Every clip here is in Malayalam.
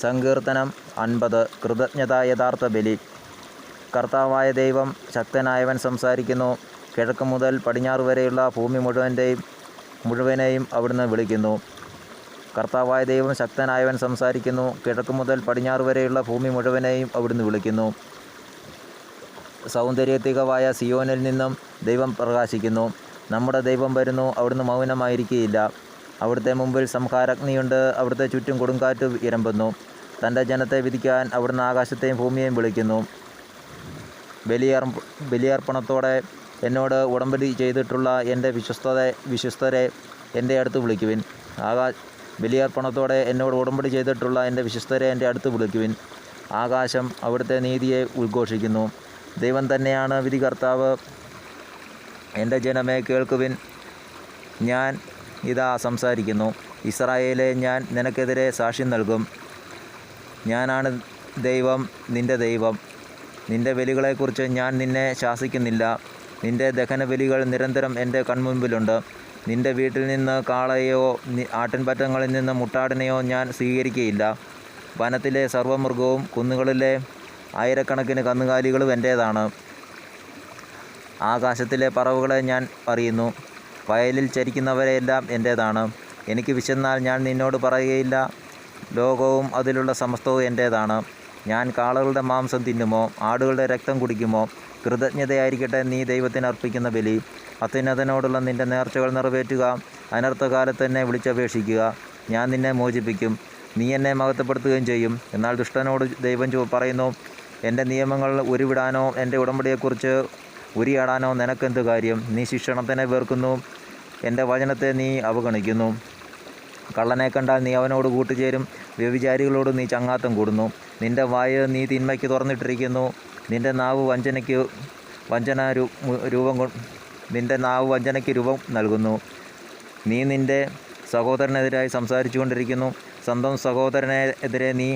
സങ്കീർത്തനം 50. കൃതജ്ഞത യഥാർത്ഥ ബലി. കർത്താവായ ദൈവം ശക്തനായവൻ സംസാരിക്കുന്നു. കിഴക്ക് മുതൽ പടിഞ്ഞാറ് വരെയുള്ള ഭൂമി മുഴുവനെയും അവിടുന്ന് വിളിക്കുന്നു. കർത്താവായ ദൈവം ശക്തനായവൻ സംസാരിക്കുന്നു. കിഴക്ക് മുതൽ പടിഞ്ഞാറ് വരെയുള്ള ഭൂമി മുഴുവനെയും അവിടുന്ന് വിളിക്കുന്നു. സൗന്ദര്യത്തികവായ സിയോനിൽ നിന്നും ദൈവം പ്രകാശിക്കുന്നു. നമ്മുടെ ദൈവം വരുന്നു, അവിടുന്ന് മൗനമായിരിക്കുകയില്ല. അവിടുത്തെ മുമ്പിൽ സംഹാരാഗ്നിയുണ്ട്, അവിടുത്തെ ചുറ്റും കൊടുങ്കാറ്റ് ഇരമ്പുന്നു. തൻ്റെ ജനത്തെ വിധിക്കാൻ അവിടുന്ന് ആകാശത്തെയും ഭൂമിയെയും വിളിക്കുന്നു. ബലിയർപ്പണത്തോടെ എന്നോട് ഉടമ്പടി ചെയ്തിട്ടുള്ള എൻ്റെ വിശ്വസ്തരെ എൻ്റെ അടുത്ത് വിളിക്കുവിൻ. ബലിയർപ്പണത്തോടെ എന്നോട് ഉടമ്പടി ചെയ്തിട്ടുള്ള എൻ്റെ വിശ്വസ്തരെ എൻ്റെ അടുത്ത് വിളിക്കുവിൻ. ആകാശം അവിടുത്തെ നീതിയെ ഉദ്ഘോഷിക്കുന്നു. ദൈവം തന്നെയാണ് വിധികർത്താവ്. എൻ്റെ ജനമേ കേൾക്കുവിൻ, ഞാൻ ഇതാ സംസാരിക്കുന്നു. ഇസ്രായേലേ, ഞാൻ നിനക്കെതിരെ സാക്ഷ്യം നൽകും. ഞാനാണ് ദൈവം, നിൻ്റെ ദൈവം. നിൻ്റെ ബലികളെക്കുറിച്ച് ഞാൻ നിന്നെ ശാസിക്കുന്നില്ല. നിൻ്റെ ദഹനബലികൾ നിരന്തരം എൻ്റെ കൺമുൻപിലുണ്ട്. നിൻ്റെ വീട്ടിൽ നിന്ന് കാളയെയോ ആട്ടിൻപറ്റങ്ങളിൽ നിന്ന് മുട്ടാടിനെയോ ഞാൻ സ്വീകരിക്കുകയില്ല. വനത്തിലെ സർവ്വമൃഗവും കുന്നുകളിലെ ആയിരക്കണക്കിന് കന്നുകാലികളും എൻ്റേതാണ്. ആകാശത്തിലെ പറവുകളെ ഞാൻ അറിയുന്നു. വയലിൽ ചരിക്കുന്നവരെയെല്ലാം എൻ്റേതാണ്. എനിക്ക് വിശന്നാൽ ഞാൻ നിന്നോട് പറയുകയില്ല. ലോകവും അതിലുള്ള സമസ്തവും എൻ്റേതാണ്. ഞാൻ കാളകളുടെ മാംസം തിന്നുമോ, ആടുകളുടെ രക്തം കുടിക്കുമോ? കൃതജ്ഞതയായിരിക്കട്ടെ നീ ദൈവത്തിന് അർപ്പിക്കുന്ന ബലി. അത്യുന്നതനോടുള്ള നിൻ്റെ നേർച്ചകൾ നിറവേറ്റുക. അനർത്ഥകാലത്ത് എന്നെ വിളിച്ചപേക്ഷിക്കുക, ഞാൻ നിന്നെ മോചിപ്പിക്കും. നീ എന്നെ മഹത്വപ്പെടുത്തുകയും ചെയ്യും. എന്നാൽ ദുഷ്ടനോട് ദൈവം പറയുന്നു, എൻ്റെ നിയമങ്ങൾ ഉരുവിടാനോ എൻ്റെ ഉടമ്പടിയെക്കുറിച്ച് ഉരിയാടാനോ നിനക്കെന്ത് കാര്യം? നീ ശിക്ഷണത്തിനെ വെറുക്കുന്നു, എൻ്റെ വചനത്തെ നീ അവഗണിക്കുന്നു. കള്ളനെ കണ്ടാൽ നീ അവനോട് കൂട്ടുചേരും, വ്യഭിചാരികളോട് നീ ചങ്ങാത്തം കൂടുന്നു. നിൻ്റെ വായ് നീ തിന്മയ്ക്ക് തുറന്നിട്ടിരിക്കുന്നു. നിൻ്റെ നാവ് വഞ്ചനയ്ക്ക് രൂപം നൽകുന്നു. നീ നിൻ്റെ സഹോദരനെതിരായി സംസാരിച്ചു കൊണ്ടിരിക്കുന്നു. സ്വന്തം സഹോദരനെതിരെ നീ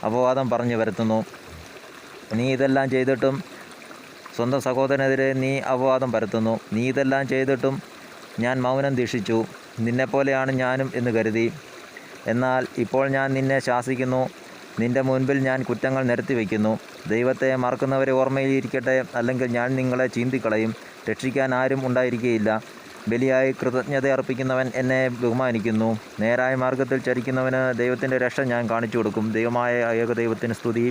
അപവാദം പറഞ്ഞു വരുത്തുന്നു. നീ ഇതെല്ലാം ചെയ്തിട്ടും സ്വന്തം സഹോദരനെതിരെ നീ അപവാദം പരത്തുന്നു. നീ ഇതെല്ലാം ചെയ്തിട്ടും ഞാൻ മൗനം ദീക്ഷിച്ചു. നിന്നെപ്പോലെയാണ് ഞാനും എന്ന് കരുതി. എന്നാൽ ഇപ്പോൾ ഞാൻ നിന്നെ ശാസിക്കുന്നു. നിൻ്റെ മുൻപിൽ ഞാൻ കുറ്റങ്ങൾ നിരത്തി വയ്ക്കുന്നു. ദൈവത്തെ മറക്കുന്നവരെ ഓർമ്മയിലിരിക്കട്ടെ, അല്ലെങ്കിൽ ഞാൻ നിങ്ങളെ ചീന്തിക്കളയും. രക്ഷിക്കാൻ ആരും ഉണ്ടായിരിക്കുകയില്ല. ബലിയായി കൃതജ്ഞത അർപ്പിക്കുന്നവൻ എന്നെ ബഹുമാനിക്കുന്നു. നേരായ മാർഗത്തിൽ ചരിക്കുന്നവന് ദൈവത്തിൻ്റെ രക്ഷ ഞാൻ കാണിച്ചു കൊടുക്കും. ദൈവമായ ഏകദൈവത്തിന് സ്തുതി.